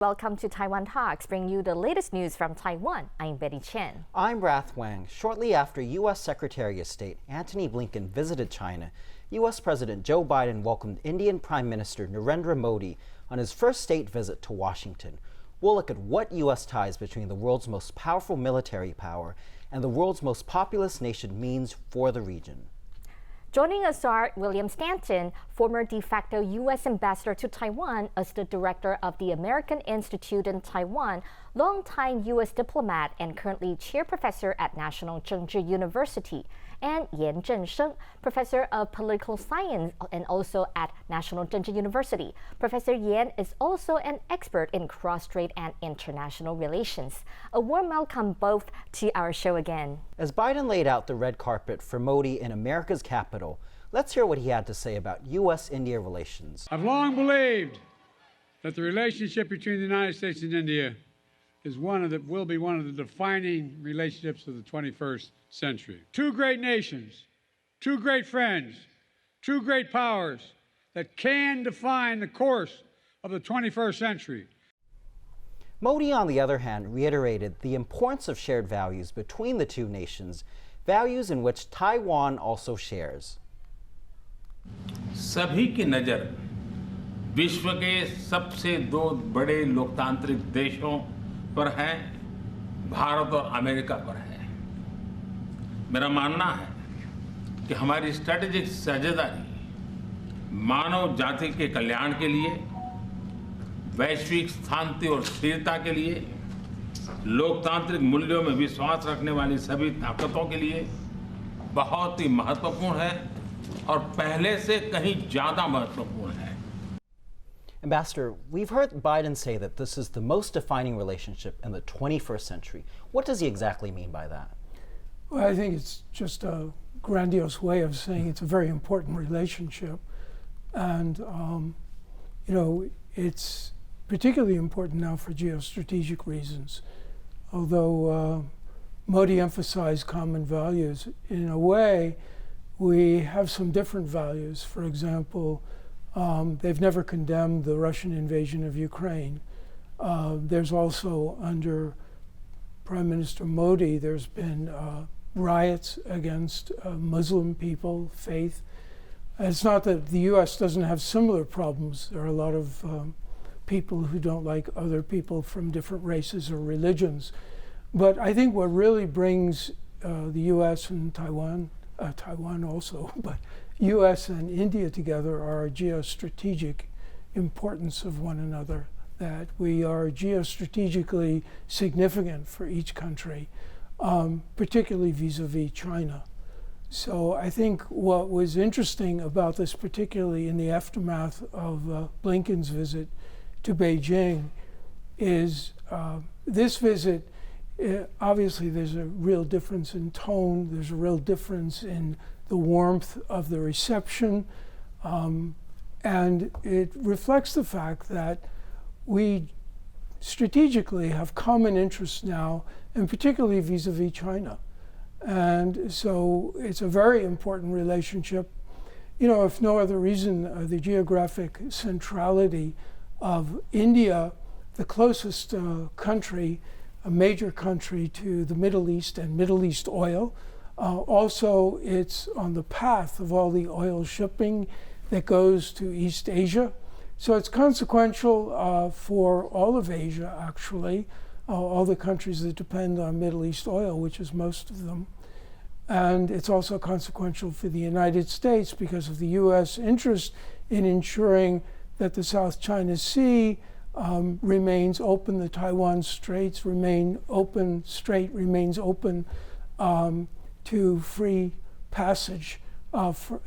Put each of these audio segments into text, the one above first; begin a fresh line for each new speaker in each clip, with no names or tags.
Welcome to Taiwan Talks, bringing you the latest news from Taiwan. I'm Betty Chen.
I'm Rath Wang. Shortly after U.S. Secretary of State Antony Blinken visited China, U.S. President Joe Biden welcomed Indian Prime Minister Narendra Modi on his first state visit to Washington. We'll look at what U.S. ties between the world's most powerful military power and the world's most populous nation means for the region.
Joining us are William Stanton, former de facto U.S. ambassador to Taiwan as the director of the American Institute in Taiwan, longtime U.S. diplomat and currently chair professor at National Chengchi University, and Chen-shen, professor of political science and also at National Chengchi University. Professor Yan is also an expert in cross-strait and international relations. A warm welcome both to our show again.
As Biden laid out the red carpet for Modi in America's capital, let's hear what he had to say about U.S.-India relations.
I've long believed that the relationship between the United States and India will be one of the defining relationships of the 21st century. Two great nations, two great friends, two great powers that can define the course of the 21st century.
Modi, on the other hand, reiterated the importance of shared values between the two nations, values in which Taiwan also shares.
सभी की नज़र विश्व के सबसे दो बड़े लोकतांत्रिक देशों पर है, भारत और अमेरिका पर है। मेरा मानना है कि हमारी स्ट्रैटेजिक साझेदारी मानव जाति के कल्याण के लिए, वैश्विक शांति और स्थिरता के लिए, लोकतांत्रिक मूल्यों में विश्वास रखने वाली सभी ताकतों के लिए बहुत ही महत्वपूर्ण है और पहले से कहीं ज़्यादा महत्वपूर्ण है।
Ambassador, we've heard Biden say that this is the most defining relationship in the 21st century. What does he exactly mean by that?
Well, I think it's just a grandiose way of saying it's a very important relationship. And, it's particularly important now for geostrategic reasons. Although Modi emphasized common values, in a way, we have some different values. For example, they've never condemned the Russian invasion of Ukraine. There's also, under Prime Minister Modi, there's been riots against Muslim people, faith. And it's not that the U.S. doesn't have similar problems. There are a lot of people who don't like other people from different races or religions. But I think what really brings the U.S. and Taiwan also, but U.S. and India together are geostrategic importance of one another, that we are geostrategically significant for each country, particularly vis-a-vis China. So I think what was interesting about this, particularly in the aftermath of Blinken's visit to Beijing, is this visit, obviously there's a real difference in tone, there's a real difference in the warmth of the reception, and it reflects the fact that we strategically have common interests now, and particularly vis-a-vis China. And so it's a very important relationship. If no other reason, the geographic centrality of India, the closest country, a major country to the Middle East and Middle East oil. Also, it's on the path of all the oil shipping that goes to East Asia. So it's consequential for all of Asia, actually, all the countries that depend on Middle East oil, which is most of them. And it's also consequential for the United States because of the U.S. interest in ensuring that the South China Sea remains open, the Taiwan Straits remains open to free passage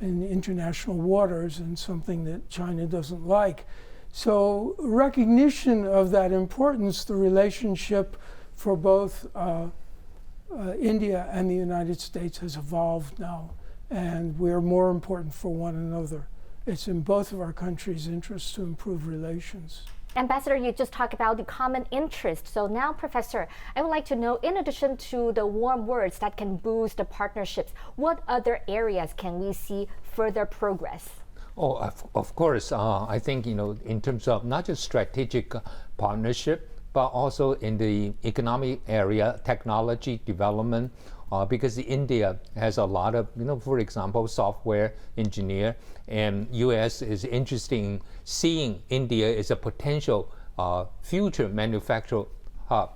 in international waters, and something that China doesn't like. So recognition of that importance, the relationship for both India and the United States has evolved now, and we're more important for one another. It's in both of our countries' interests to improve relations.
Ambassador, you just talked about the common interest. So now, Professor, I would like to know, in addition to the warm words that can boost the partnerships, what other areas can we see further progress?
Oh, of course. I think, in terms of not just strategic partnership, but also in the economic area, technology development, because India has a lot of, for example, software engineer, and U.S. is interested in seeing India as a potential future manufacturing hub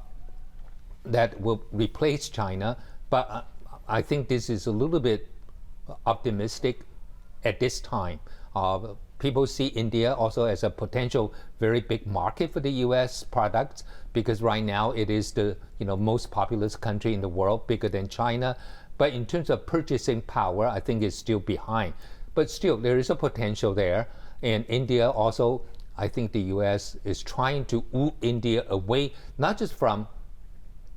that will replace China. But I think this is a little bit optimistic at this time. People see India also as a potential very big market for the U.S. products, because right now it is the most populous country in the world, bigger than China. But in terms of purchasing power, I think it's still behind. But still, there is a potential there. And India also, I think the U.S. is trying to woo India away, not just from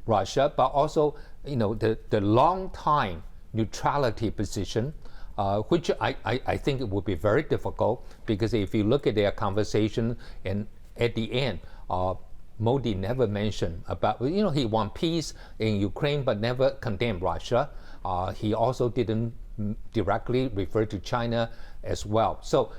Russia, but also the long time neutrality position. Which I think it would be very difficult, because if you look at their conversation, and at the end, Modi never mentioned about, he want peace in Ukraine, but never condemned Russia. He also didn't directly refer to China as well. So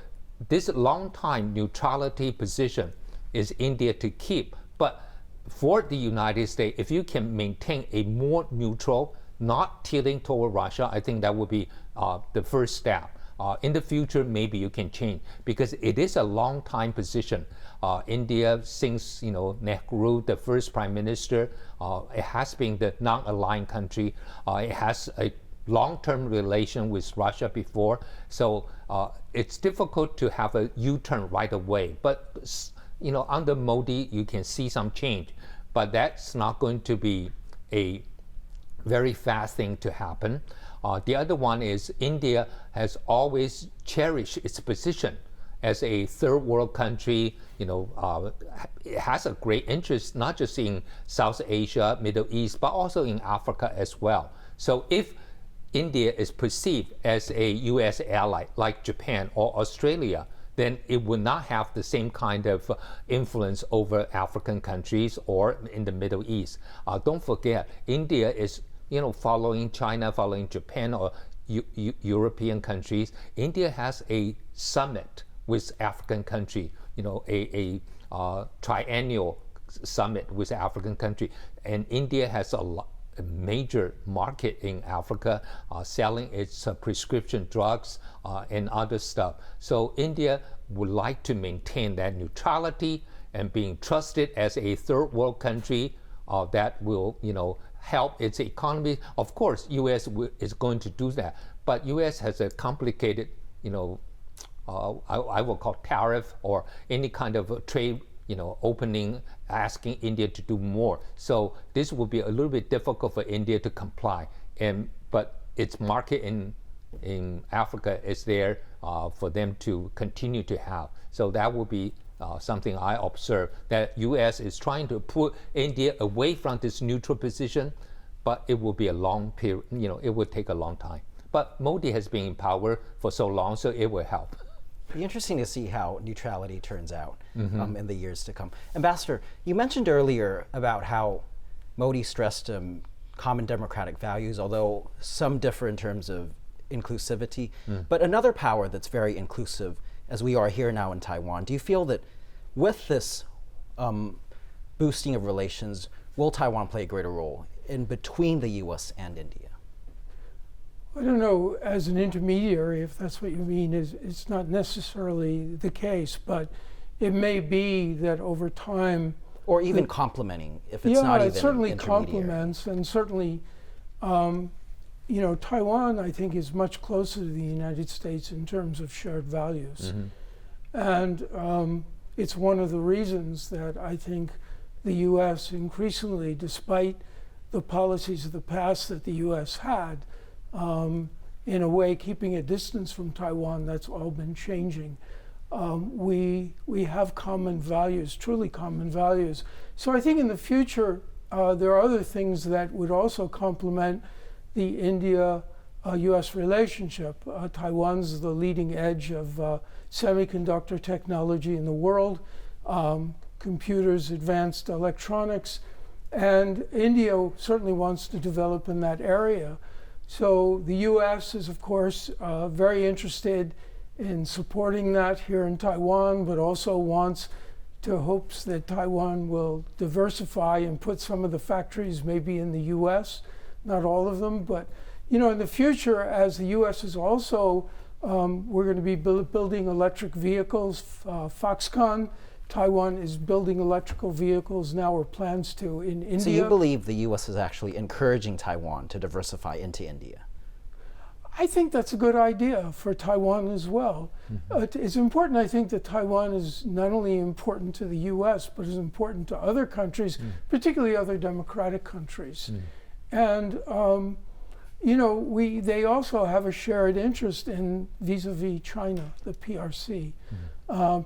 this long time neutrality position is India to keep. But for the United States, if you can maintain a more neutral, not tilting toward Russia, I think that would be the first step. In the future, maybe you can change, because it is a long time position. India, since Nehru, the first prime minister, it has been the non-aligned country. It has a long-term relation with Russia before, so it's difficult to have a U-turn right away. But under Modi, you can see some change, but that's not going to be a very fast thing to happen. The other one is India has always cherished its position as a third world country. It has a great interest not just in South Asia, Middle East, but also in Africa as well. So if India is perceived as a U.S. ally like Japan or Australia, then it would not have the same kind of influence over African countries or in the Middle East. Don't forget, India is following China, following Japan or European countries. India has a summit with African country, a triennial summit with African country. And India has a major market in Africa, selling its prescription drugs and other stuff. So India would like to maintain that neutrality and being trusted as a third world country that will, help its economy. Of course, U.S. is going to do that, but U.S. has a complicated, I will call tariff or any kind of trade, opening, asking India to do more. So this will be a little bit difficult for India to comply. But its market in Africa is there for them to continue to have. So that will be something I observe, that U.S. is trying to put India away from this neutral position, but it will be a long period, it will take a long time. But Modi has been in power for so long, so it will help.
It'll be interesting to see how neutrality turns out in the years to come. Ambassador, you mentioned earlier about how Modi stressed common democratic values, although some differ in terms of inclusivity. But another power that's very inclusive, as we are here now in Taiwan, do you feel that with this boosting of relations, will Taiwan play a greater role in between the U.S. and India?
I don't know, as an intermediary, if that's what you mean, it's not necessarily the case, but it may be that over time...
Or even complementing, if it's not even
it certainly
intermediary.
complements, and certainly, Taiwan, I think, is much closer to the United States in terms of shared values. And it's one of the reasons that I think the U.S. increasingly, despite the policies of the past that the U.S. had, in a way keeping a distance from Taiwan, that's all been changing. We have common values, truly common values. So I think in the future, there are other things that would also complement the India-U.S. relationship. Taiwan's the leading edge of semiconductor technology in the world, computers, advanced electronics, and India certainly wants to develop in that area. So the U.S. is, of course, very interested in supporting that here in Taiwan, but also wants to hopes that Taiwan will diversify and put some of the factories maybe in the U.S., not all of them, but in the future, as the U.S. is also, we're going to be building electric vehicles. Foxconn, Taiwan is building electrical vehicles now, or plans to, in India.
So you believe the U.S. is actually encouraging Taiwan to diversify into India?
I think that's a good idea for Taiwan as well. It's important, I think, that Taiwan is not only important to the U.S., but is important to other countries, particularly other democratic countries. And, they also have a shared interest in vis-a-vis China, the PRC.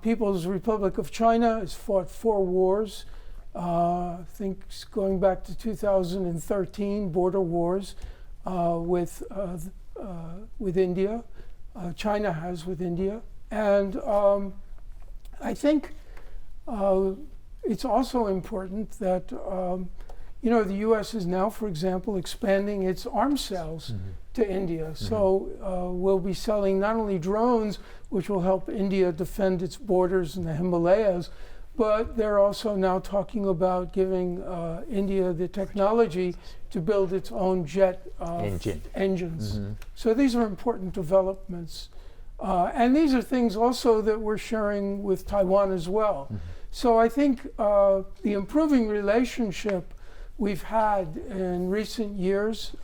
People's Republic of China has fought 4 wars, I think going back to 2013, border wars with India. China has with India. And I think it's also important that the U.S. is now, for example, expanding its arms sales to India. So we'll be selling not only drones, which will help India defend its borders in the Himalayas, but they're also now talking about giving India the technology to build its own jet engines. So these are important developments. And these are things also that we're sharing with Taiwan as well. So I think the improving relationship we've had in recent years,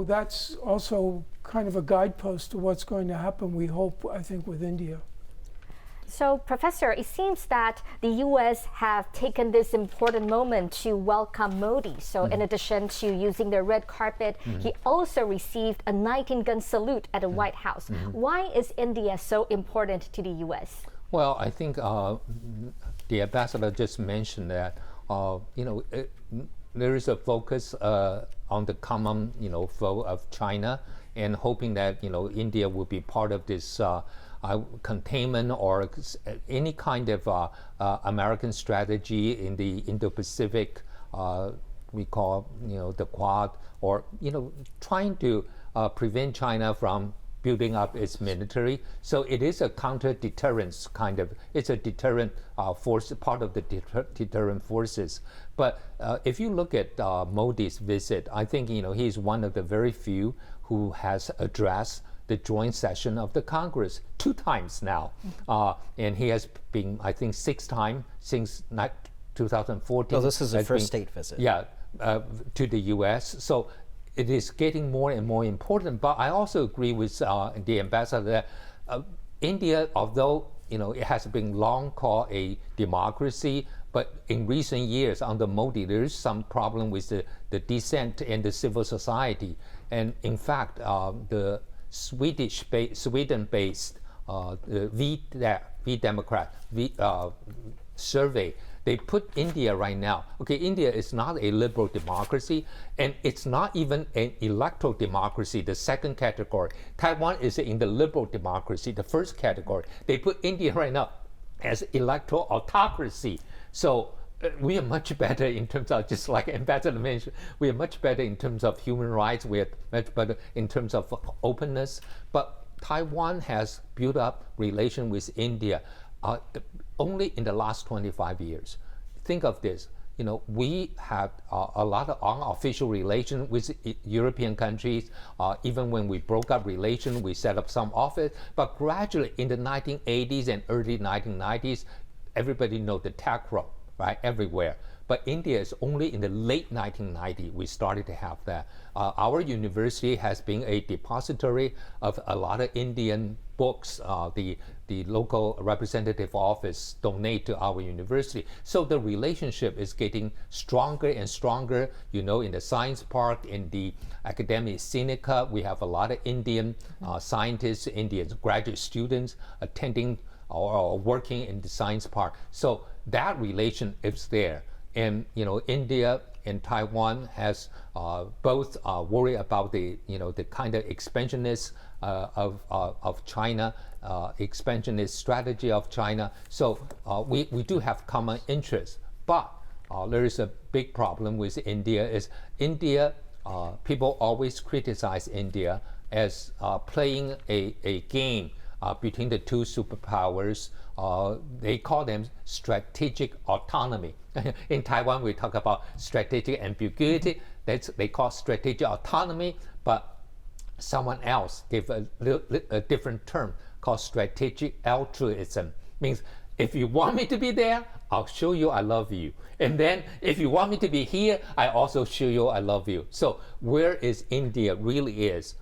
that's also kind of a guidepost to what's going to happen, we hope, I think, with India.
So, Professor, it seems that the U.S. have taken this important moment to welcome Modi. So, in addition to using the red carpet, he also received a 19-gun salute at the White House. Why is India so important to the U.S.?
Well, I think the ambassador just mentioned that there is a focus on the common foe of China, and hoping that India will be part of this containment or any kind of American strategy in the Indo-Pacific, we call the Quad, or trying to prevent China from building up its military. So it is a counter-deterrence kind of, it's a deterrent force, part of the deterrent forces. But if you look at Modi's visit, I think he's one of the very few who has addressed the joint session of the Congress 2 times now. And he has been, I think, 6 times since 2014.
Oh, this is the first state visit.
Yeah, to the U.S. So it is getting more and more important. But I also agree with the ambassador that India, although it has been long called a democracy, but in recent years under Modi, there is some problem with the dissent in the civil society. And in fact, the Sweden-based V-Democrat survey, they put India right now. Okay, India is not a liberal democracy, and it's not even an electoral democracy, the second category. Taiwan is in the liberal democracy, the first category. They put India right now as electoral autocracy. So we are much better in terms of, just like Ambassador mentioned, we are much better in terms of human rights, we are much better in terms of openness. But Taiwan has built up relations with India only in the last 25 years. Think of this, we had a lot of unofficial relations with European countries. Even when we broke up relations, we set up some office. But gradually in the 1980s and early 1990s, everybody knows the tech road, right, everywhere. But India is only in the late 1990s we started to have that. Our university has been a depository of a lot of Indian books. The local representative office donate to our university. So the relationship is getting stronger and stronger. In the science park, in the academic Sinica, we have a lot of Indian scientists, Indian graduate students attending or working in the science park. So that relation is there. And India and Taiwan has both worried about the the kind of expansionist of China, expansionist strategy of China. So we do have common interests, but there is a big problem with India. Is India? People always criticize India as playing a game between the two superpowers. They call them strategic autonomy. In Taiwan, we talk about strategic ambiguity. They call strategic autonomy, but someone else gave a different term called strategic altruism. Means if you want me to be there, I'll show you I love you. And then if you want me to be here, I also show you I love you. So where is India really is?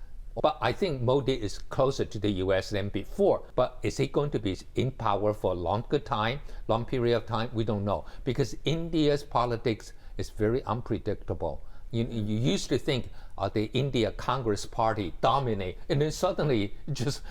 But I think Modi is closer to the US than before. But is he going to be in power for a longer time, long period of time? We don't know. Because India's politics is very unpredictable. You used to think the India Congress Party dominate, and then suddenly just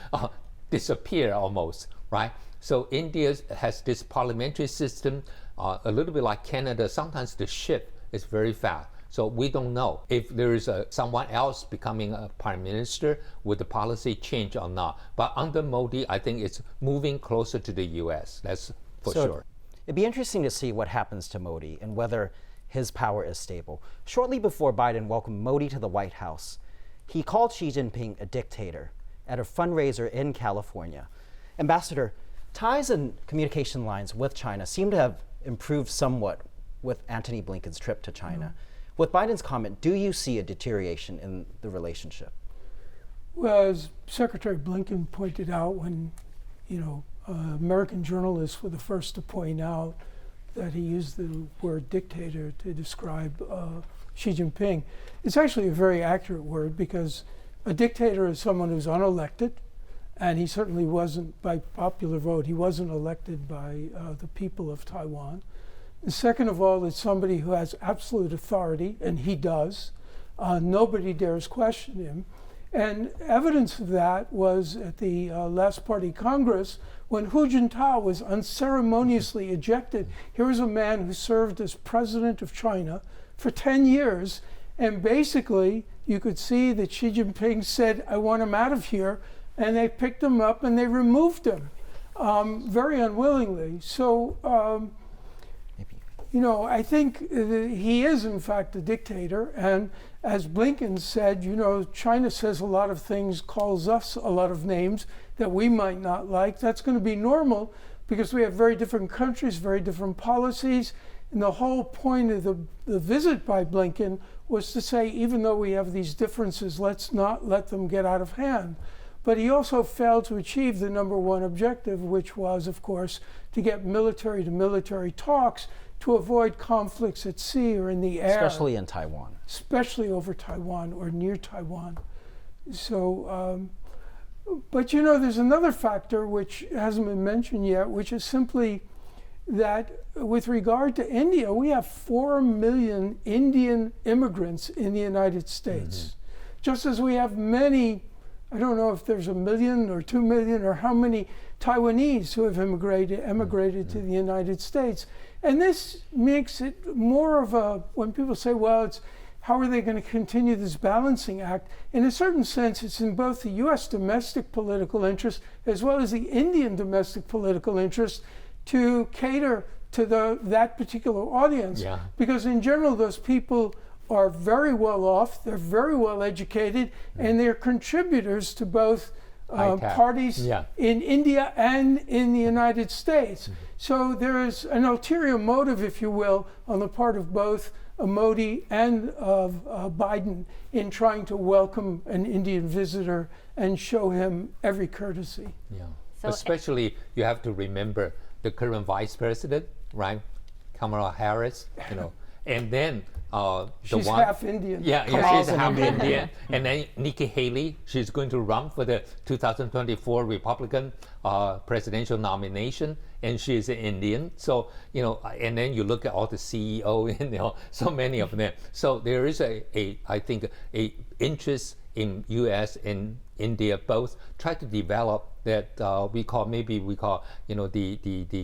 disappear almost, right? So India has this parliamentary system, a little bit like Canada. Sometimes the shift is very fast. So we don't know if there is someone else becoming a prime minister with the policy change or not. But under Modi, I think it's moving closer to the US. That's for sure.
It'd be interesting to see what happens to Modi and whether his power is stable. Shortly before Biden welcomed Modi to the White House, he called Xi Jinping a dictator at a fundraiser in California. Ambassador, ties and communication lines with China seem to have improved somewhat with Antony Blinken's trip to China. With Biden's comment, do you see a deterioration in the relationship?
Well, as Secretary Blinken pointed out when, American journalists were the first to point out that he used the word dictator to describe Xi Jinping. It's actually a very accurate word because a dictator is someone who's unelected, and he certainly wasn't by popular vote. He wasn't elected by the people of Taiwan. And second of all, it's somebody who has absolute authority, and he does. Nobody dares question him. And evidence of that was at the last Party Congress when Hu Jintao was unceremoniously ejected. Here was a man who served as president of China for 10 years, and basically you could see that Xi Jinping said, I want him out of here, and they picked him up and they removed him very unwillingly. So, I think he is in fact a dictator, and as Blinken said, China says a lot of things, calls us a lot of names that we might not like. That's going to be normal because we have very different countries, very different policies, and the whole point of the visit by Blinken was to say, even though we have these differences, let's not let them get out of hand. But he also failed to achieve the number one objective, which was, of course, to get military to military talks to avoid conflicts at sea or in the air.
Especially in Taiwan.
Especially over Taiwan or near Taiwan. So, but there's another factor which hasn't been mentioned yet, which is simply that with regard to India, we have 4 million Indian immigrants in the United States. Just as we have many, I don't know if there's 1 million or 2 million or how many Taiwanese who have emigrated to the United States. And this makes it more of when people say, well, how are they going to continue this balancing act? In a certain sense, it's in both the US domestic political interest as well as the Indian domestic political interest to cater to that particular audience. Yeah. Because in general, those people are very well off, they're very well educated, and they're contributors to both parties in India and in the United States. So there is an ulterior motive, if you will, on the part of both Modi and of Biden in trying to welcome an Indian visitor and show him every courtesy.
Yeah. So especially, you have to remember the current vice president, right? Kamala Harris, and then
she's half Indian.
Yeah, she's half Indian. And then Nikki Haley, she's going to run for the 2024 Republican presidential nomination, and she's an Indian. So, and then you look at all the CEO, and so many of them. So there is I think, a interest in U.S. and India both try to develop that we call the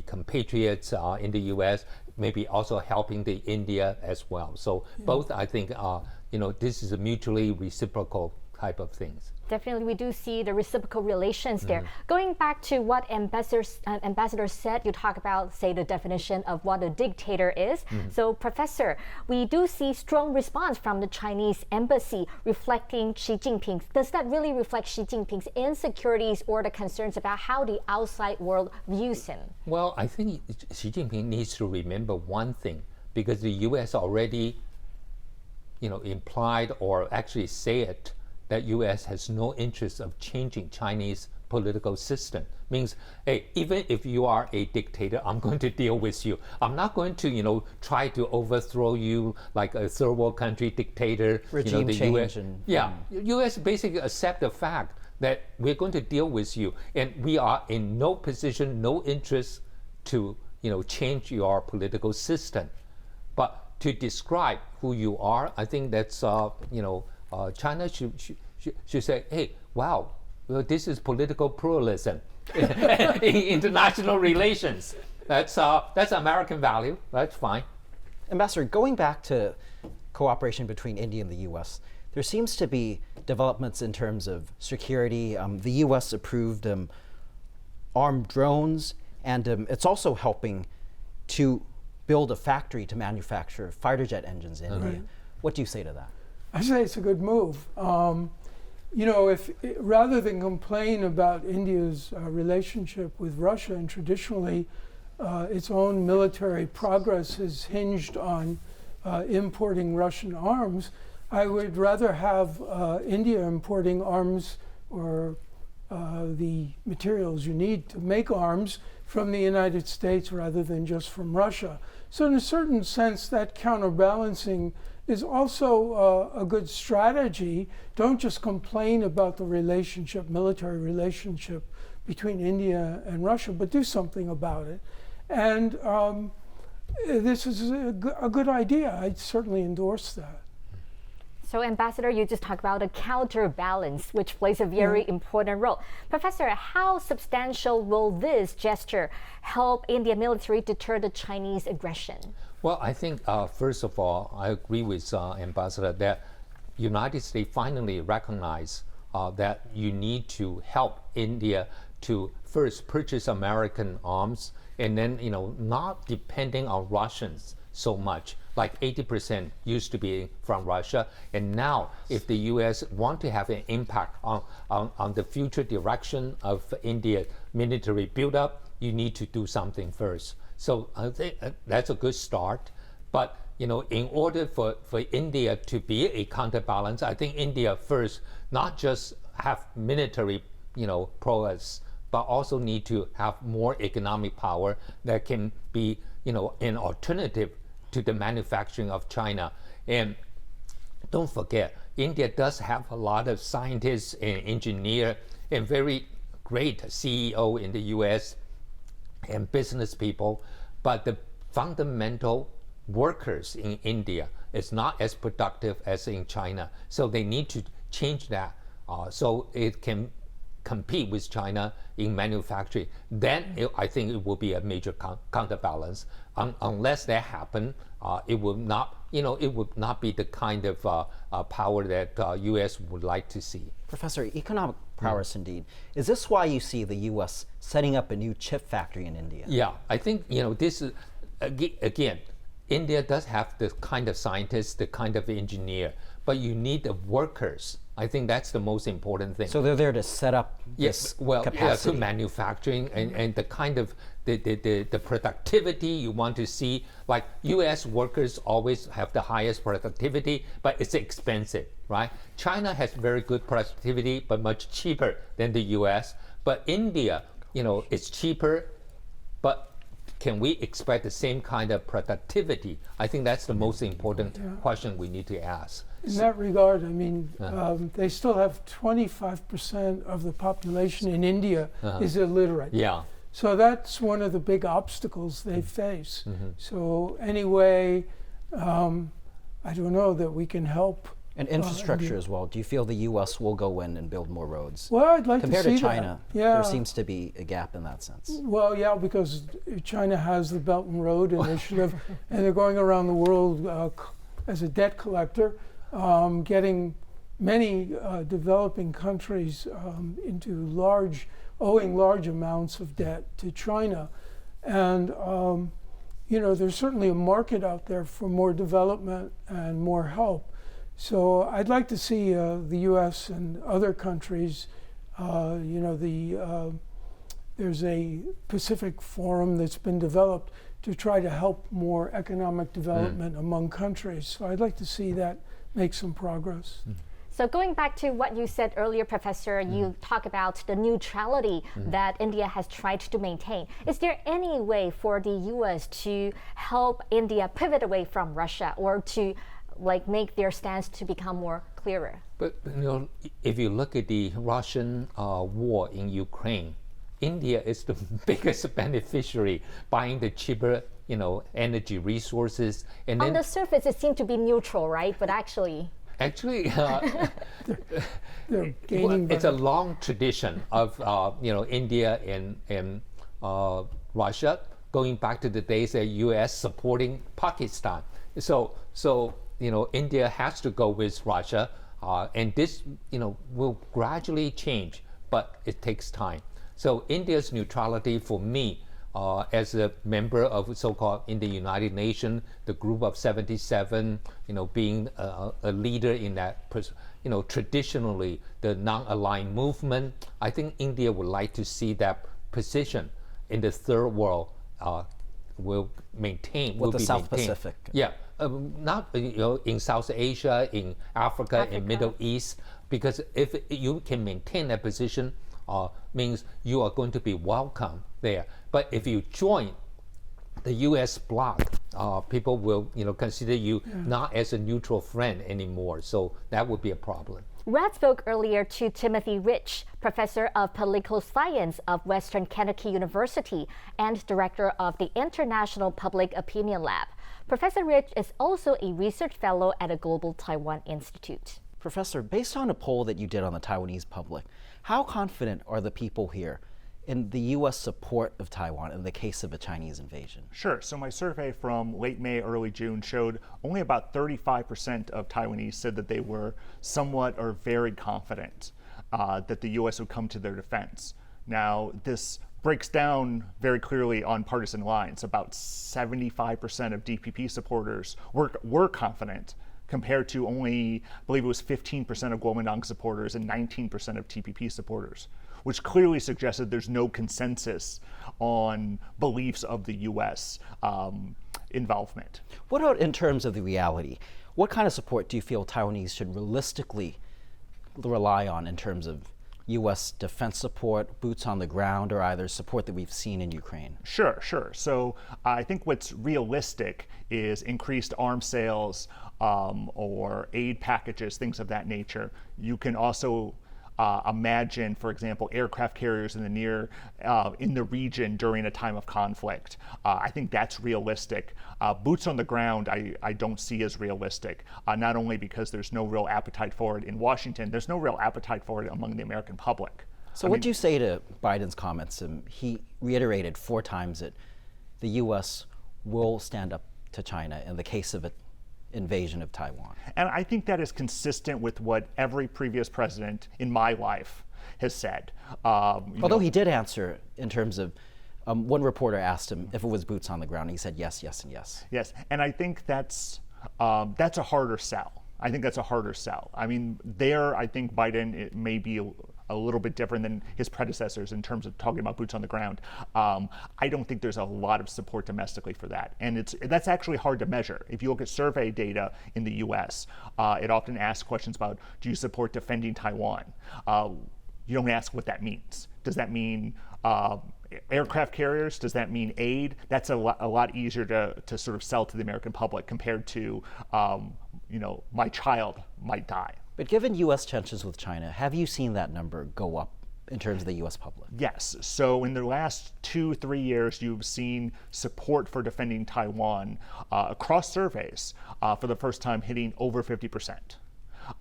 compatriots in the U.S., maybe also helping the India as well. So both, I think, this is a mutually reciprocal type of things.
Definitely, we do see the reciprocal relations there. Going back to what ambassador said, you talk about, say, the definition of what a dictator is. So, Professor, we do see strong response from the Chinese embassy reflecting Xi Jinping. Does that really reflect Xi Jinping's insecurities or the concerns about how the outside world views him?
Well, I think Xi Jinping needs to remember one thing, because the U.S. already, implied or actually said that U.S. has no interest of changing Chinese political system. Means, hey, even if you are a dictator, I'm going to deal with you. I'm not going to, try to overthrow you like a third world country dictator.
Regime
the
change.
US, U.S. basically accept the fact that we're going to deal with you, and we are in no position, no interest to, change your political system. But to describe who you are, I think that's, China should say, hey, wow, well, this is political pluralism in international relations. That's American value. That's fine.
Ambassador, going back to cooperation between India and the U.S., there seems to be developments in terms of security. The U.S. approved armed drones, and it's also helping to build a factory to manufacture fighter jet engines in India. What do you say to that?
I say it's a good move. If rather than complain about India's relationship with Russia, and traditionally its own military progress is hinged on importing Russian arms, I would rather have India importing arms or the materials you need to make arms from the United States rather than just from Russia. So in a certain sense, that counterbalancing is also a good strategy. Don't just complain about the military relationship between India and Russia, but do something about it. And this is a good idea. I'd certainly endorse that.
So, Ambassador, you just talked about a counterbalance, which plays a very important role. Professor, how substantial will this gesture help Indian military deter the Chinese aggression?
Well, I think, first of all, I agree with Ambassador that United States finally recognize that you need to help India to first purchase American arms, and then, not depending on Russians so much. Like 80% used to be from Russia, and now if the U.S. want to have an impact on the future direction of India military buildup, you need to do something first. So I think that's a good start. But in order for India to be a counterbalance, I think India first not just have military prowess, but also need to have more economic power that can be an alternative to the manufacturing of China. And don't forget, India does have a lot of scientists and engineers and very great CEO in the US and business people, but the fundamental workers in India is not as productive as in China. So they need to change that so it can compete with China in manufacturing. Then I think it will be a major counterbalance. Unless that happens, it will not, it would not be the kind of power that U.S. would like to see.
Professor, economic prowess indeed. Is this why you see the U.S. setting up a new chip factory in India?
Yeah, I think this is again, India does have the kind of scientists, the kind of engineer, but you need the workers. I think that's the most important thing.
So they're there to set up this capacity.
To manufacturing and the kind of the productivity you want to see. Like U.S. workers always have the highest productivity, but it's expensive, right? China has very good productivity, but much cheaper than the U.S. But India, it's cheaper, but can we expect the same kind of productivity? I think that's the most important question we need to ask.
In that regard, I mean, they still have 25% of the population in India is illiterate.
Yeah.
So that's one of the big obstacles they face. So anyway, I don't know that we can help.
And infrastructure as well. Do you feel the U.S. will go in and build more roads?
Well, I'd like to see that.
Compared to China, there seems to be a gap in that sense.
Well, yeah, because China has the Belt and Road Initiative, and they're going around the world as a debt collector, getting many developing countries owing large amounts of debt to China. And there's certainly a market out there for more development and more help. So I'd like to see the U.S. and other countries, there's a Pacific Forum that's been developed to try to help more economic development among countries. So I'd like to see that make some progress.
So going back to what you said earlier, Professor, you talk about the neutrality that India has tried to maintain. Is there any way for the U.S. to help India pivot away from Russia or to make their stance to become more clearer?
But if you look at the Russian war in Ukraine, India is the biggest beneficiary, buying the cheaper energy resources. And
on the surface, it seemed to be neutral, right? But actually,
they're gaining
it's a long tradition of India and Russia, going back to the days that U.S. supporting Pakistan. So India has to go with Russia, and this will gradually change, but it takes time. So India's neutrality for me, as a member of so-called in the United Nations, the group of 77, being a leader in that, traditionally the non-aligned movement, I think India would like to see that position in the third world will maintain.
With the South
maintained.
Pacific.
Yeah, not in South Asia, in Africa, in Middle East, because if you can maintain that position, means you are going to be welcome there. But if you join the U.S. bloc, people will consider you not as a neutral friend anymore. So that would be a problem.
Rad spoke earlier to Timothy Rich, professor of political science of Western Kentucky University and director of the International Public Opinion Lab. Professor Rich is also a research fellow at a Global Taiwan Institute.
Professor, based on a poll that you did on the Taiwanese public, how confident are the people here in the U.S. support of Taiwan in the case of a Chinese invasion?
Sure. So my survey from late May, early June showed only about 35% of Taiwanese said that they were somewhat or very confident that the U.S. would come to their defense. Now, this breaks down very clearly on partisan lines. About 75% of DPP supporters were confident, compared to only, I believe it was 15% of Kuomintang supporters and 19% of TPP supporters, which clearly suggested there's no consensus on beliefs of the U.S. Involvement.
What about in terms of the reality? What kind of support do you feel Taiwanese should realistically rely on in terms of U.S. defense support, boots on the ground, or either support that we've seen in Ukraine?
Sure. So I think what's realistic is increased arms sales or aid packages, things of that nature. You can also imagine, for example, aircraft carriers in the region during a time of conflict. I think that's realistic. Boots on the ground, I don't see as realistic. Not only because there's no real appetite for it in Washington, there's no real appetite for it among the American public.
So what do you say to Biden's comments? He reiterated 4 times that the U.S. will stand up to China in the case of an invasion of Taiwan.
And I think that is consistent with what every previous president in my life has said.
Although he did answer in terms of, one reporter asked him if it was boots on the ground, and he said yes, yes, and yes.
Yes, and I think that's a harder sell. I think that's a harder sell. I mean, I think Biden may be a little bit different than his predecessors in terms of talking about boots on the ground. I don't think there's a lot of support domestically for that. And that's actually hard to measure. If you look at survey data in the US, it often asks questions about, do you support defending Taiwan? You don't ask what that means. Does that mean aircraft carriers? Does that mean aid? That's a lot easier to sort of sell to the American public compared to, my child might die.
But given U.S. tensions with China, have you seen that number go up in terms of the U.S. public?
Yes. So in the last 2-3 years, you've seen support for defending Taiwan across surveys for the first time hitting over 50%.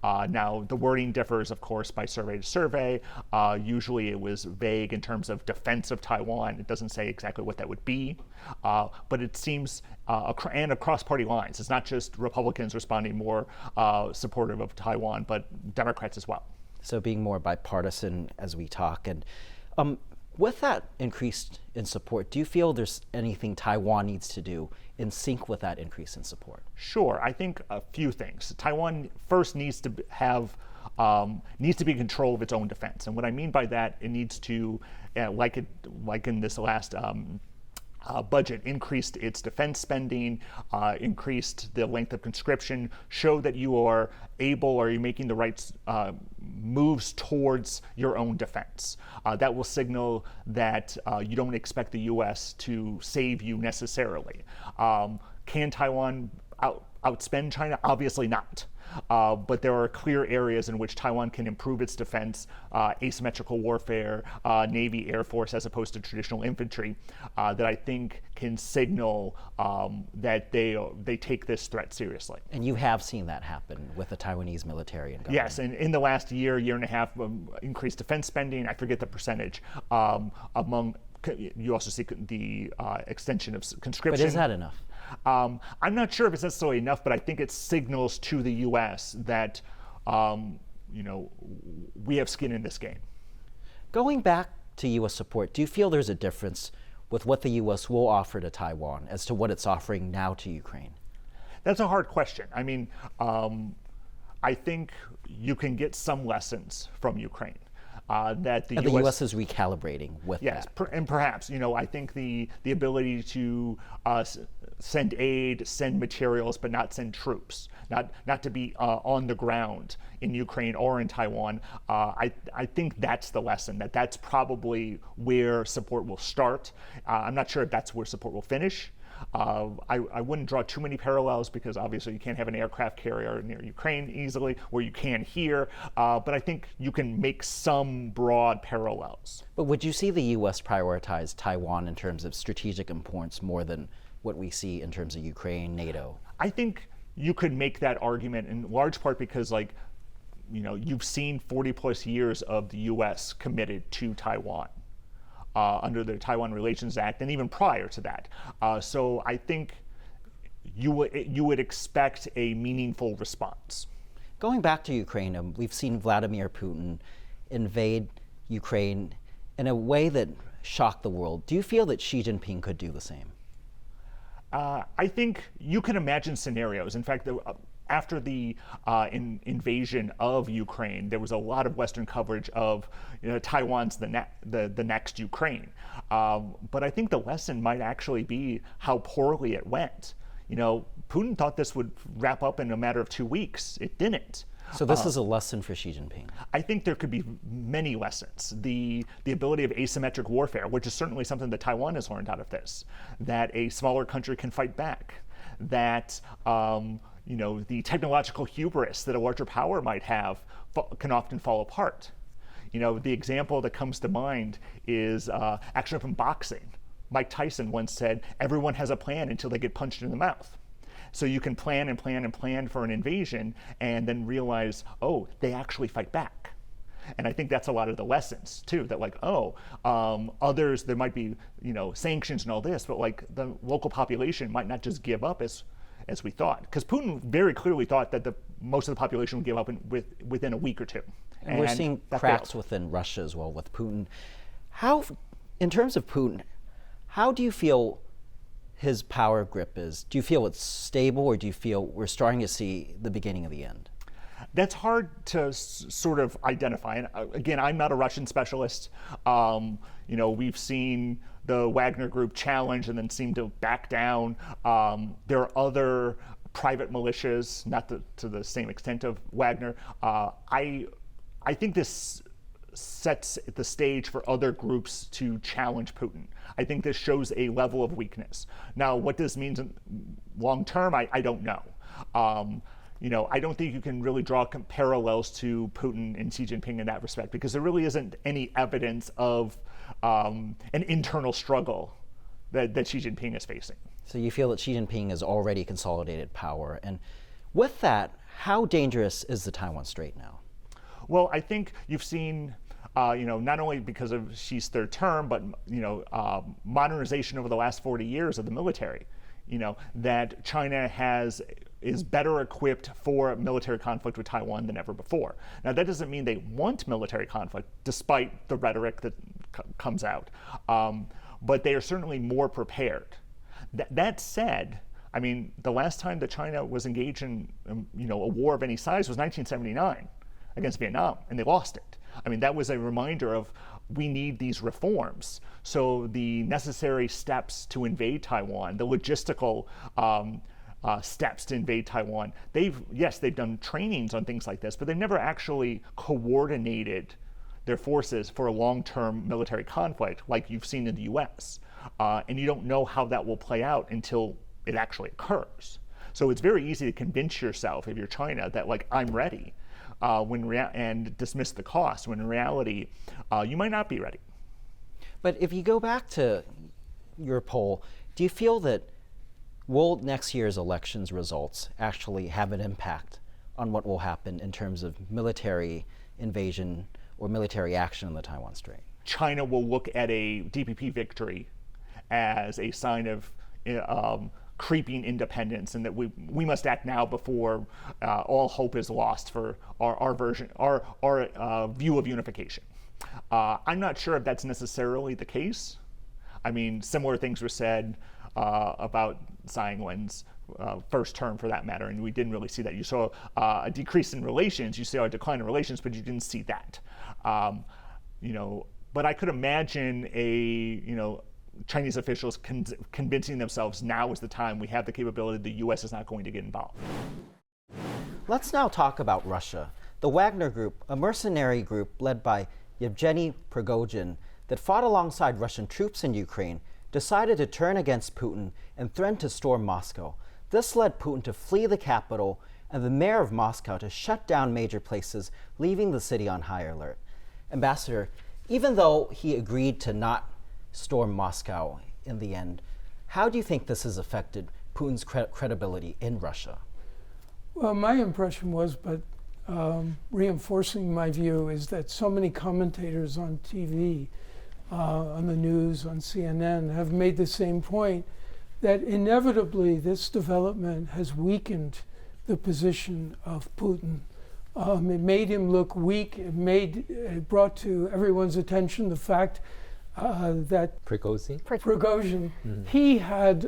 Now, the wording differs, of course, by survey to survey. Usually it was vague in terms of defense of Taiwan. It doesn't say exactly what that would be, but it seems, and across party lines. It's not just Republicans responding more supportive of Taiwan, but Democrats as well.
So being more bipartisan as we talk. And with that increase in support, do you feel there's anything Taiwan needs to do in sync with that increase in support?
Sure, I think a few things. Taiwan first needs to have needs to be in control of its own defense, and what I mean by that, it needs to, like in this last budget, increased its defense spending, increased the length of conscription, show that you are able or you're making the right moves towards your own defense. That will signal that you don't expect the U.S. to save you necessarily. Can Taiwan outspend China? Obviously not. But there are clear areas in which Taiwan can improve its defense, asymmetrical warfare, Navy, Air Force, as opposed to traditional infantry, that I think can signal that they take this threat seriously.
And you have seen that happen with the Taiwanese military and government.
Yes, and in the last year and a half, increased defense spending, I forget the percentage, among, you also see the extension of conscription.
But is that enough?
I'm not sure if it's necessarily enough, but I think it signals to the U.S. that, we have skin in this game.
Going back to U.S. support, do you feel there's a difference with what the U.S. will offer to Taiwan as to what it's offering now to Ukraine?
That's a hard question. I mean, I think you can get some lessons from Ukraine. That the
U.S. is recalibrating with
yes,
that.
And perhaps, I think the ability to send aid, send materials, but not send troops, not to be on the ground in Ukraine or in Taiwan. I think that's the lesson. That's probably where support will start. I'm not sure if that's where support will finish. I wouldn't draw too many parallels because obviously you can't have an aircraft carrier near Ukraine easily, where you can here, but I think you can make some broad parallels.
But would you see the U.S. prioritize Taiwan in terms of strategic importance more than what we see in terms of Ukraine, NATO?
I think you could make that argument in large part because, you've seen 40 plus years of the U.S. committed to Taiwan. Under the Taiwan Relations Act, and even prior to that. So I think you would expect a meaningful response.
Going back to Ukraine, we've seen Vladimir Putin invade Ukraine in a way that shocked the world. Do you feel that Xi Jinping could do the same?
I think you can imagine scenarios. In fact, after the invasion of Ukraine, there was a lot of Western coverage of Taiwan's the next Ukraine. But I think the lesson might actually be how poorly it went. Putin thought this would wrap up in a matter of 2 weeks. It didn't.
So this is a lesson for Xi Jinping?
I think there could be many lessons. The ability of asymmetric warfare, which is certainly something that Taiwan has learned out of this, that a smaller country can fight back, that the technological hubris that a larger power might have can often fall apart. The example that comes to mind is actually from boxing. Mike Tyson once said, everyone has a plan until they get punched in the mouth. So you can plan and plan and plan for an invasion and then realize, oh, they actually fight back. And I think that's a lot of the lessons too, that others, there might be, sanctions and all this, but the local population might not just give up as we thought. Because Putin very clearly thought that most of the population would give up within a week or two.
And we're seeing cracks within Russia as well with Putin. In terms of Putin, how do you feel his power grip is? Do you feel it's stable, or do you feel we're starting to see the beginning of the end?
That's hard to sort of identify. And again, I'm not a Russian specialist. We've seen the Wagner group challenge and then seem to back down. There are other private militias, not to the same extent of Wagner. I think this sets the stage for other groups to challenge Putin. I think this shows a level of weakness. Now, what this means long term, I don't know. I don't think you can really draw parallels to Putin and Xi Jinping in that respect, because there really isn't any evidence of an internal struggle that Xi Jinping is facing.
So you feel that Xi Jinping has already consolidated power. And with that, How dangerous is the Taiwan Strait now?
Well, I think you've seen, not only because of Xi's third term, but modernization over the last 40 years of the military. That China is better equipped for military conflict with Taiwan than ever before. Now, that doesn't mean they want military conflict, despite the rhetoric that comes out. But they are certainly more prepared. That said, I mean, the last time that China was engaged in, a war of any size was 1979 against Vietnam, and they lost it. I mean, that was a reminder of we need these reforms. So the necessary steps to invade Taiwan, the logistical steps to invade Taiwan, they've done trainings on things like this, but they've never actually coordinated their forces for a long-term military conflict like you've seen in the US. And you don't know how that will play out until it actually occurs. So it's very easy to convince yourself, if you're China, that I'm ready, and dismiss the cost, when in reality, you might not be ready.
But if you go back to your poll, do you feel that will next year's elections results actually have an impact on what will happen in terms of military invasion or military action in the Taiwan Strait?
China will look at a DPP victory as a sign of creeping independence, and that we must act now before all hope is lost for our view of unification. I'm not sure if that's necessarily the case. I mean, similar things were said about Tsai Ing-wen's first term, for that matter, and we didn't really see that. You saw a decrease in relations, you saw a decline in relations, but you didn't see that. But I could imagine Chinese officials convincing themselves now is the time, we have the capability, the US is not going to get involved.
Let's now talk about Russia. The Wagner Group, a mercenary group led by Yevgeny Prigozhin that fought alongside Russian troops in Ukraine, decided to turn against Putin and threatened to storm Moscow. This led Putin to flee the capital and the mayor of Moscow to shut down major places, leaving the city on high alert. Ambassador, even though he agreed to not storm Moscow in the end, how do you think this has affected Putin's credibility in Russia?
Well, my impression was, but reinforcing my view, is that so many commentators on TV, on the news, on CNN, have made the same point, that inevitably this development has weakened the position of Putin. It made him look weak. It brought to everyone's attention the fact that Prigozhin, he had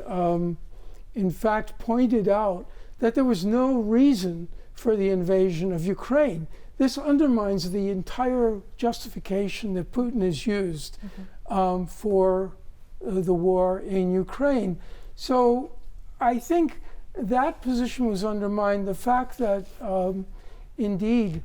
in fact pointed out that there was no reason for the invasion of Ukraine. This undermines the entire justification that Putin has used for the war in Ukraine. So I think that position was undermined. The fact that indeed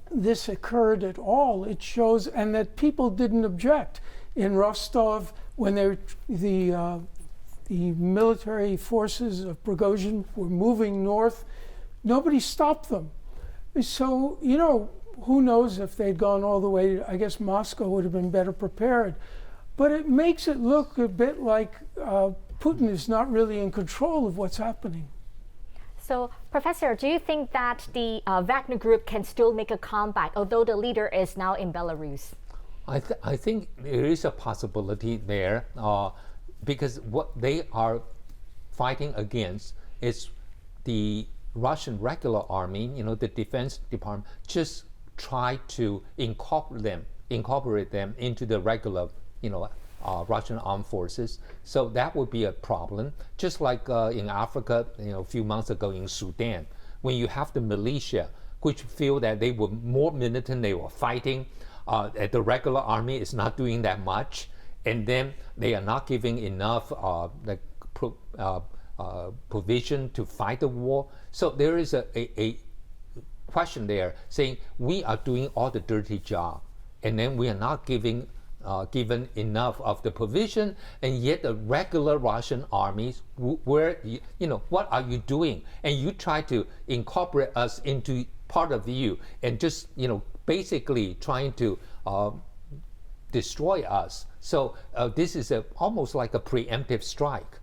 this occurred at all, it shows, and that people didn't object. In Rostov, when the military forces of Prigozhin were moving north, nobody stopped them. So, who knows if they'd gone all the way to, I guess Moscow would have been better prepared. But it makes it look a bit like Putin is not really in control of what's happening.
So, Professor, do you think that the Wagner Group can still make a comeback, although the leader is now in Belarus?
I think there is a possibility there, because what they are fighting against is the Russian regular army, the Defense Department, just try to incorporate them into the regular, Russian armed forces. So that would be a problem. Just like in Africa, a few months ago in Sudan, when you have the militia, which feel that they were more militant, they were fighting, the regular army is not doing that much, and then they are not giving enough provision to fight the war. So there is a question there saying we are doing all the dirty job, and then we are not given enough of the provision, and yet the regular Russian armies, what are you doing? And you try to incorporate us into part of you, and just basically trying to destroy us. So this is almost like a preemptive strike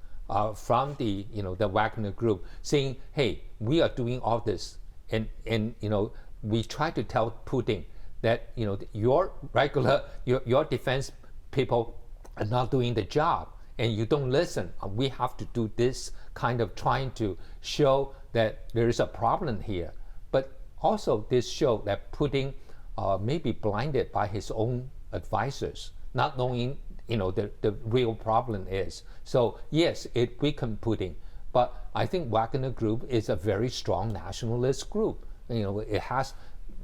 from the the Wagner group saying, hey, we are doing all this, and we try to tell Putin that your your defense people are not doing the job, and you don't listen. We have to do this kind of trying to show that there is a problem here. But also this show that Putin may be blinded by his own advisors, not knowing the real problem is. So yes, it weakened Putin, but I think Wagner Group is a very strong nationalist group. It has,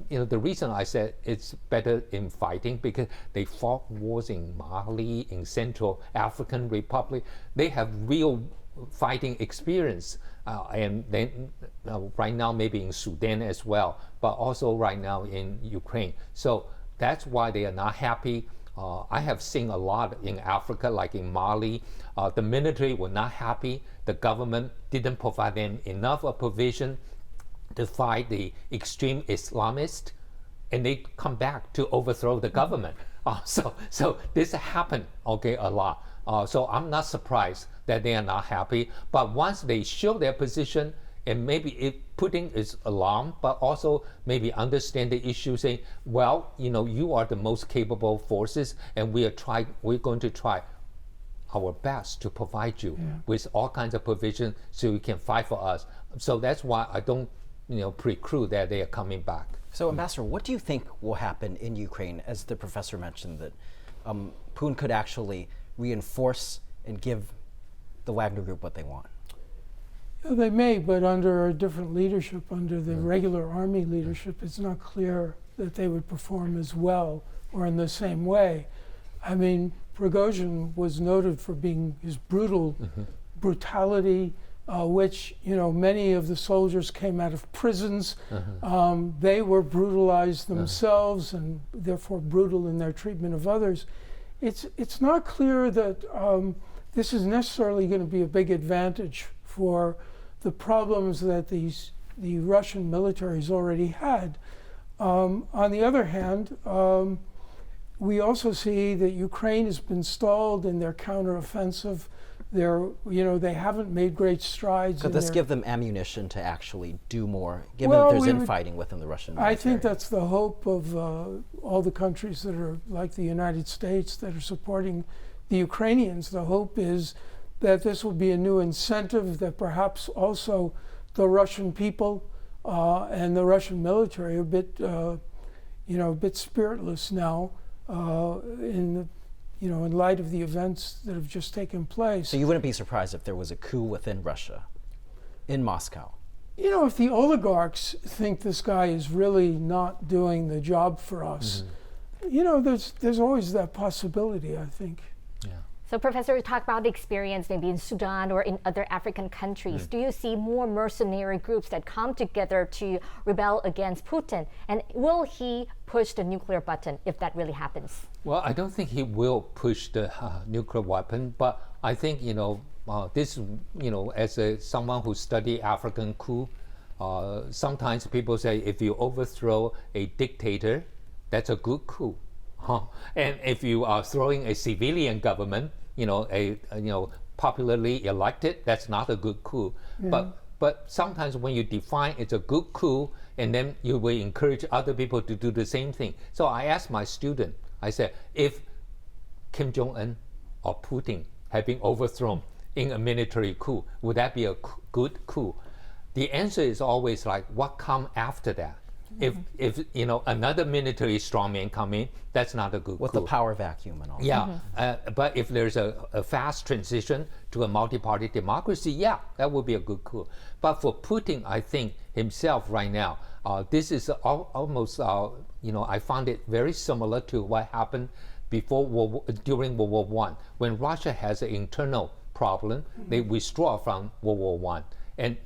the reason I said it's better in fighting because they fought wars in Mali, in Central African Republic. They have real fighting experience, and then right now maybe in Sudan as well, but also right now in Ukraine. So that's why they are not happy. I have seen a lot in Africa, like in Mali. The military were not happy. The government didn't provide them enough of provision to fight the extreme Islamists, and they come back to overthrow the government. So this happened, a lot. So I'm not surprised that they are not happy. But once they show their position, and maybe if Putin is alarmed, but also maybe understand the issue, saying, well, you are the most capable forces, and we're going to try our best to provide you with all kinds of provision so you can fight for us. So that's why I don't preclude that they are coming back.
So, Ambassador, what do you think will happen in Ukraine, as the professor mentioned, that Putin could actually reinforce and give the Wagner Group what they want?
They may, but under a different leadership, under the regular army leadership, it's not clear that they would perform as well or in the same way. I mean, Prigozhin was noted for being his brutality, which many of the soldiers came out of prisons. They were brutalized themselves and therefore brutal in their treatment of others. It's not clear that this is necessarily going to be a big advantage for the problems that the Russian military's already had. On the other hand, we also see that Ukraine has been stalled in their counteroffensive. They haven't made great strides.
Could this give them ammunition to actually do more, given that there's infighting within the Russian military?
I think that's the hope of all the countries that are like the United States that are supporting the Ukrainians. The hope is that this will be a new incentive, that perhaps also the Russian people and the Russian military are a bit spiritless now in light of the events that have just taken place.
So you wouldn't be surprised if there was a coup within Russia, in Moscow?
If the oligarchs think this guy is really not doing the job for us, there's always that possibility, I think.
So, Professor, we talked about the experience maybe in Sudan or in other African countries. Do you see more mercenary groups that come together to rebel against Putin? And will he push the nuclear button if that really happens?
Well, I don't think he will push the nuclear weapon, but I think, this, as someone who studied African coup, sometimes people say if you overthrow a dictator, that's a good coup. And if you are throwing a civilian government, popularly elected, that's not a good coup. But sometimes when you define it's a good coup, and then you will encourage other people to do the same thing. So I asked my student, I said, if Kim Jong-un or Putin have been overthrown in a military coup, would that be a good coup? The answer is always like, what come after that? If another military strongman come in, that's not a good coup.
With the power vacuum and all.
Yeah, but if there's a fast transition to a multi-party democracy, that would be a good coup. But for Putin, I think himself right now, this is almost, I found it very similar to what happened during World War I. When Russia has an internal problem, they withdraw from World War I. And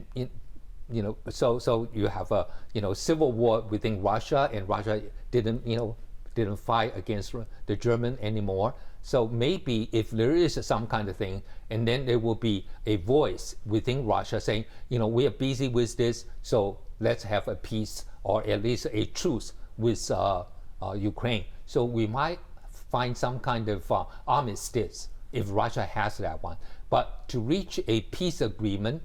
so you have a civil war within Russia, and Russia didn't fight against the German anymore. So maybe if there is some kind of thing, and then there will be a voice within Russia saying, we are busy with this, so let's have a peace or at least a truce with Ukraine. So we might find some kind of armistice if Russia has that one. But to reach a peace agreement,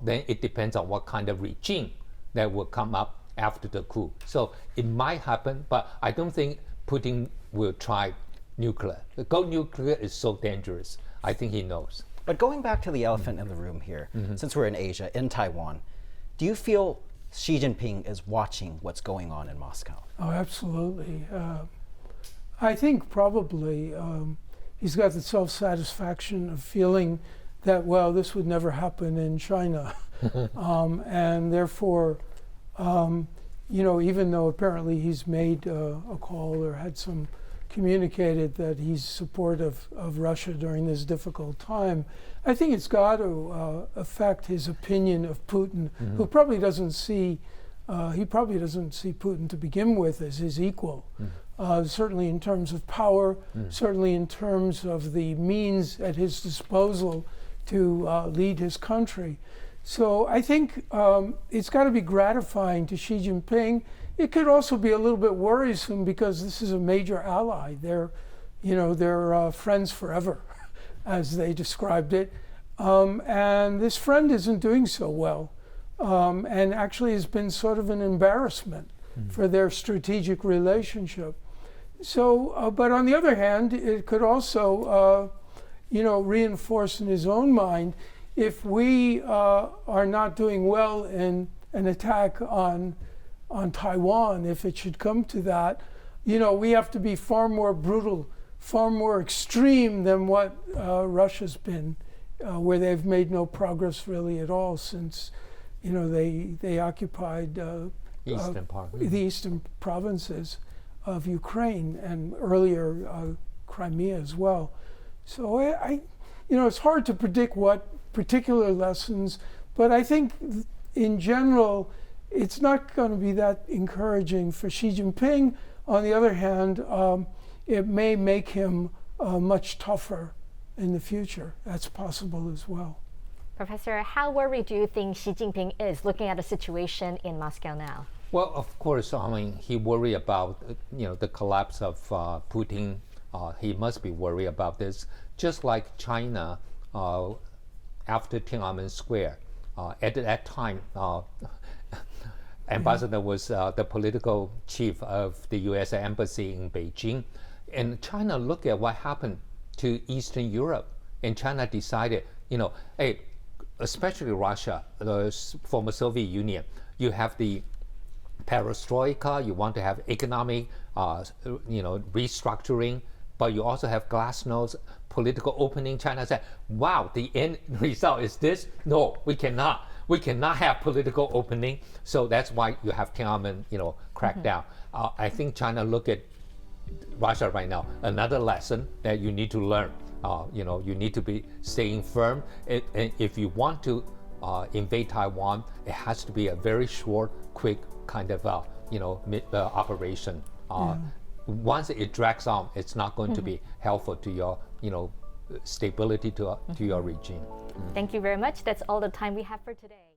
then it depends on what kind of regime that will come up after the coup. So it might happen, but I don't think Putin will try nuclear. Go nuclear is so dangerous. I think he knows.
But going back to the elephant in the room here, since we're in Asia, in Taiwan, do you feel Xi Jinping is watching what's going on in Moscow?
Oh, absolutely. I think probably he's got the self-satisfaction of feeling that, well, this would never happen in China. And therefore, even though apparently he's made a call or had some communicated that he's supportive of Russia during this difficult time, I think it's got to affect his opinion of Putin, who probably doesn't see Putin to begin with as his equal. Certainly in terms of power, certainly in terms of the means at his disposal to lead his country. So I think it's got to be gratifying to Xi Jinping. It could also be a little bit worrisome because this is a major ally. They're friends forever, as they described it. And this friend isn't doing so well, and actually has been sort of an embarrassment for their strategic relationship. So, but on the other hand, it could also, reinforce in his own mind, if we are not doing well in an attack on Taiwan, if it should come to that, we have to be far more brutal, far more extreme than what Russia's been, where they've made no progress really at all since, they occupied the eastern provinces of Ukraine and earlier Crimea as well. So it's hard to predict what particular lessons, but I think in general, it's not going to be that encouraging for Xi Jinping. On the other hand, it may make him much tougher in the future. That's possible as well.
Professor, how worried do you think Xi Jinping is looking at the situation in Moscow now?
Well, of course, he worry about the collapse of Putin. He must be worried about this, just like China after Tiananmen Square. At that time, Ambassador was the political chief of the U.S. embassy in Beijing, and China looked at what happened to Eastern Europe, and China decided, hey, especially Russia, the former Soviet Union, you have the perestroika, you want to have economic, restructuring, but you also have glasnost, political opening. China said, wow, the end result is this? No, we cannot. We cannot have political opening. So that's why you have Tiananmen, crackdown. I think China look at Russia right now, another lesson that you need to learn. You need to be staying firm. And if you want to invade Taiwan, it has to be a very short, quick kind of, operation. Once it drags on, it's not going to be helpful to your, stability to your regime.
Thank you very much. That's all the time we have for today.